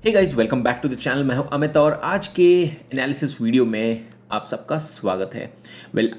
Hey guys, welcome back to the channel. मैं हूं अमित और आज के एनालिसिस वीडियो में आप सबका स्वागत है।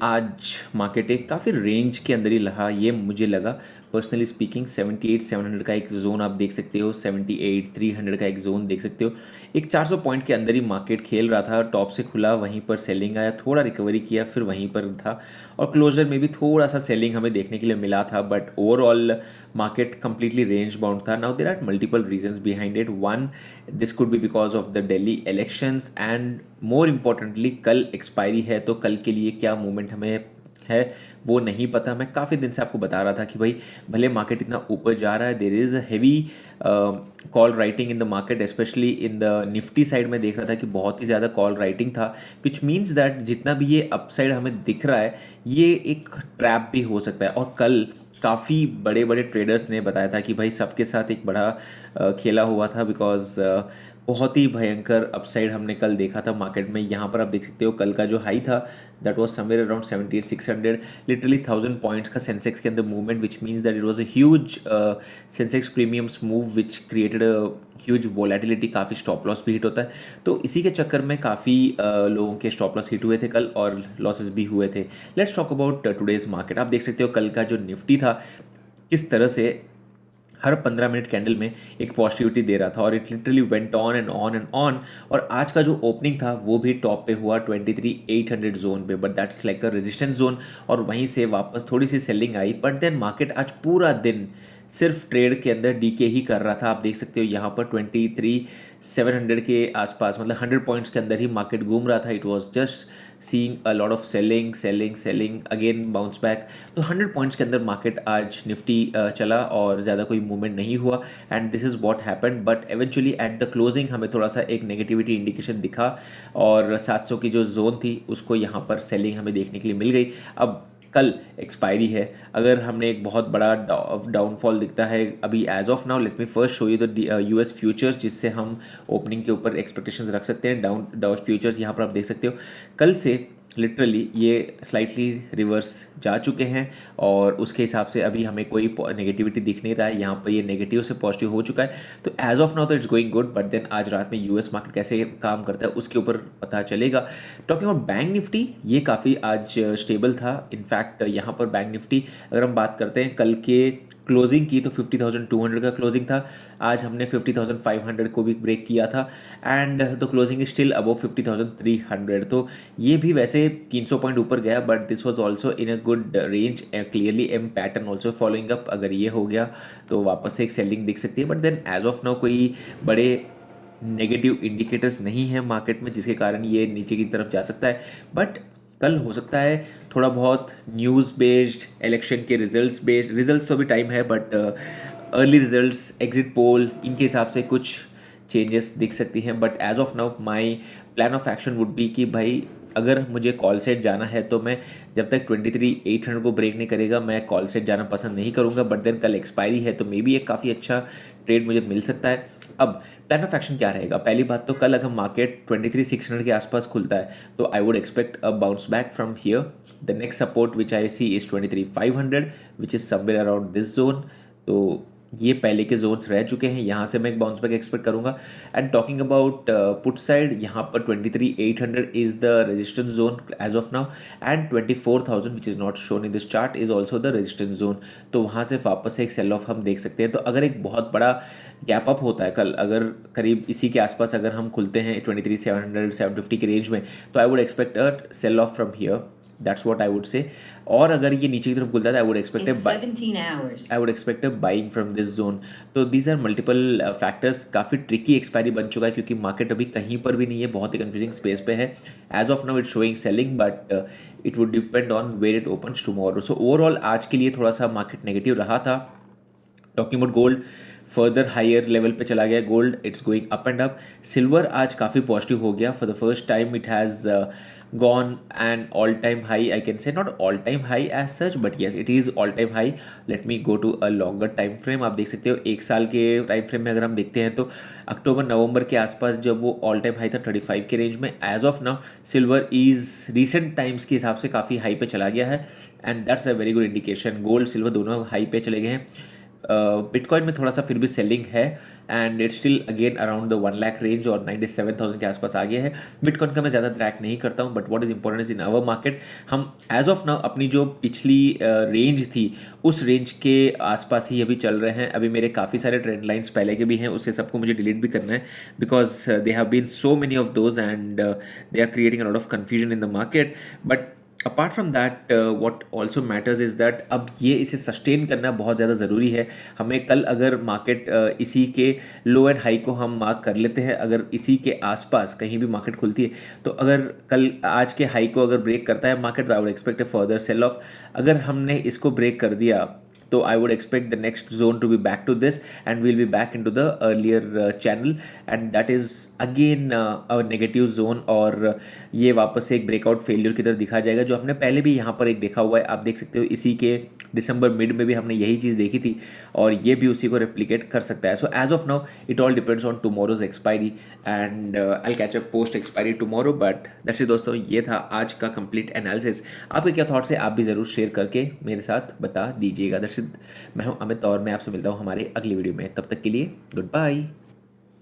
आज मार्केट एक काफ़ी रेंज के अंदर ही रहा, ये मुझे लगा पर्सनली स्पीकिंग। 78 700 का एक जोन आप देख सकते हो, 78 300 का एक जोन देख सकते हो। एक 400 पॉइंट के अंदर ही मार्केट खेल रहा था, टॉप से खुला, वहीं पर सेलिंग आया, थोड़ा रिकवरी किया, फिर वहीं पर था और क्लोजर में भी थोड़ा सा सेलिंग हमें देखने के लिए मिला था, but overall market completely range bound था। Now there are multiple reasons behind it. One, this could be because of the Delhi elections and more importantly कल एक्सपायरी है, तो कल के लिए क्या मूवमेंट हमें है वो नहीं पता। मैं काफ़ी दिन से आपको बता रहा था कि भाई भले मार्केट इतना ऊपर जा रहा है, there is a heavy call writing in the market, specially in the Nifty side में देख रहा था कि बहुत ही ज़्यादा कॉल राइटिंग था, विच मीन्स दैट जितना भी ये अपसाइड हमें दिख रहा है ये एक ट्रैप भी हो सकता है। और कल काफ़ी बड़े बड़े ट्रेडर्स ने बताया था कि भाई सबके साथ एक बड़ा खेला हुआ था, बिकॉज बहुत ही भयंकर अपसाइड हमने कल देखा था मार्केट में। यहाँ पर आप देख सकते हो कल का जो हाई था that was somewhere around 78 600, literally 1000 points का सेंसेक्स के अंदर movement, which means that it was a huge Sensex premiums move which created a huge volatility. काफ़ी स्टॉप लॉस भी हिट होता है, तो इसी के चक्कर में काफ़ी लोगों के स्टॉप लॉस हिट हुए थे कल और लॉसेस भी हुए थे। Let's talk about today's market. आप देख सकते हो कल का जो निफ्टी था किस तरह से हर 15 मिनट कैंडल में एक पॉजिटिविटी दे रहा था और it literally went on and on and on. और आज का जो ओपनिंग था वो भी टॉप पे हुआ 23 800 जोन पे, but that's like a resistance zone, और वहीं से वापस थोड़ी सी सेलिंग आई। बट देन मार्केट आज पूरा दिन सिर्फ ट्रेड के अंदर डीके ही कर रहा था। आप देख सकते हो यहाँ पर 23 700 के आसपास, मतलब 100 पॉइंट्स के अंदर ही मार्केट घूम रहा था। It was just seeing a lot of selling selling selling, again bounce back. तो 100 पॉइंट्स के अंदर मार्केट आज निफ्टी चला और ज़्यादा कोई मूवमेंट नहीं हुआ, and this is what happened. But eventually at the closing हमें थोड़ा सा एक नेगेटिविटी इंडिकेशन दिखा और 700 की जो जोन थी उसको यहाँ पर सेलिंग हमें देखने के लिए मिल गई। अब कल एक्सपायरी है, अगर हमने एक बहुत बड़ा डाउनफॉल दिखता है अभी as of now, let me first show you the US futures, जिससे हम ओपनिंग के ऊपर एक्सपेक्टेशंस रख सकते हैं। डाउन फ्यूचर्स यहाँ पर आप देख सकते हो कल से लिटरली ये स्लाइटली रिवर्स जा चुके हैं और उसके हिसाब से अभी हमें कोई नेगेटिविटी दिख नहीं रहा है। यहाँ पर ये नेगेटिव से पॉजिटिव हो चुका है, तो एज ऑफ नाउ तो it's going good. But then आज रात में यूएस मार्केट कैसे काम करता है उसके ऊपर पता चलेगा। टॉकिंग अबाउट बैंक निफ्टी, ये काफ़ी आज स्टेबल था। इनफैक्ट यहाँ पर बैंक निफ्टी अगर हम बात करते हैं कल के क्लोजिंग की तो 50,200 का क्लोजिंग था। आज हमने 50,500 को भी ब्रेक किया था and the closing is still above 50,300। तो ये भी वैसे 300 पॉइंट ऊपर गया, but this was also in a good range, clearly M pattern also following up. अगर ये हो गया तो वापस से एक सेलिंग दिख सकती है, but then as of now कोई बड़े नेगेटिव इंडिकेटर्स नहीं है मार्केट में जिसके कारण ये नीचे की तरफ जा सकता है। बट कल हो सकता है थोड़ा बहुत न्यूज़ बेस्ड, इलेक्शन के रिजल्ट्स बेस्ड, रिजल्ट्स तो अभी टाइम है, but early results, exit poll, इनके हिसाब से कुछ चेंजेस दिख सकती हैं। But as of now my plan of action would be कि भाई अगर मुझे कॉल सेट जाना है तो मैं जब तक 23 800 को ब्रेक नहीं करेगा मैं कॉल सेट जाना पसंद नहीं करूँगा। बट देन कल एक्सपायरी है तो मे बी एक काफ़ी अच्छा ट्रेड मुझे मिल सकता है। अब प्लान ऑफ एक्शन क्या रहेगा? पहली बात तो कल अगर मार्केट 23 600 के आसपास खुलता है तो I would expect a bounce back from here. The next support which I see is 23 500 which is somewhere around this zone. तो ये पहले के जोन्स रह चुके हैं, यहाँ से मैं एक बाउंस बैक एक्सपेक्ट करूंगा। And talking about put side, यहाँ पर 23 800 is the resistance zone as of now, and 24,000 which is not shown in this chart is also the resistance zone. तो वहाँ से वापस से एक सेल ऑफ हम देख सकते हैं। तो अगर एक बहुत बड़ा गैप अप होता है कल, अगर करीब इसी के आसपास अगर हम खुलते हैं 23 700 750 के रेंज में, तो I would expect a sell off from here, that's what I would say. और अगर ये नीचे की तरफ खुलता है I would expect in 17 hours. I would expect a buying from this zone. तो दीज आर मल्टीपल फैक्टर्स। काफ़ी ट्रिकी एक्सपायरी बन चुका है क्योंकि मार्केट अभी कहीं पर भी नहीं है, बहुत ही कंफ्यूजिंग स्पेस पे है। As of now it showing selling, but it would depend on where it opens tomorrow. So overall आज के लिए थोड़ा सा मार्केट नेगेटिव रहा था। Talking about gold, further higher level पे चला गया gold, it's going up and up. Silver आज काफ़ी पॉजिटिव हो गया, for the first time it has gone an all time high, I can say not all time high as such, but yes it is all time high. Let me go to a longer time frame. आप देख सकते हो एक साल के time frame में अगर हम देखते हैं तो अक्टूबर नवंबर के आसपास जब वो ऑल टाइम हाई था 35 के रेंज में, as of now silver is recent times के हिसाब से काफ़ी हाई पे चला गया है, and that's a very good indication. Gold silver दोनों हाई पे चले गए हैं। बिटकॉइन में थोड़ा सा फिर भी सेलिंग है and it's still again around the 1 lakh range और 97,000 के आसपास आ गया है। बिटकॉइन का मैं ज़्यादा ट्रैक नहीं करता हूँ, but what is important is in our market हम एज ऑफ नाउ अपनी जो पिछली रेंज थी उस रेंज के आसपास ही अभी चल रहे हैं। अभी मेरे काफ़ी सारे ट्रेंड लाइन्स पहले के भी हैं, उससे सबको मुझे डिलीट भी करना है because they have been so many of those and they are creating a lot of confusion in the market. But apart from that what also matters is that अब ये इसे सस्टेन करना बहुत ज़्यादा ज़रूरी है। हमें कल अगर मार्केट इसी के लो एंड हाई को हम मार्क कर लेते हैं, अगर इसी के आसपास कहीं भी मार्केट खुलती है तो अगर कल आज के हाई को अगर ब्रेक करता है market, I would expect a further sell off. अगर हमने इसको ब्रेक कर दिया तो I would expect the next zone to be back to this and we'll be back into the earlier channel and that is again a negative zone और ये वापस से एक ब्रेकआउट फेलियर की तरफ दिखा जाएगा जो हमने पहले भी यहाँ पर एक देखा हुआ है। आप देख सकते हो इसी के दिसंबर मिड में भी हमने यही चीज़ देखी थी और ये भी उसी को रेप्लिकेट कर सकता है। So as of now it all depends on tomorrow's expiry and I catch up post expiry tomorrow. But that's it दोस्तों, ये था आज का कंप्लीट एनालिसिस। आपके क्या थॉट्स है आप भी ज़रूर शेयर करके मेरे साथ बता दीजिएगा। दैट्स इट, मैं हूं अमित और मैं आपसे मिलता हूं हमारे अगली वीडियो में। तब तक के लिए गुड बाय।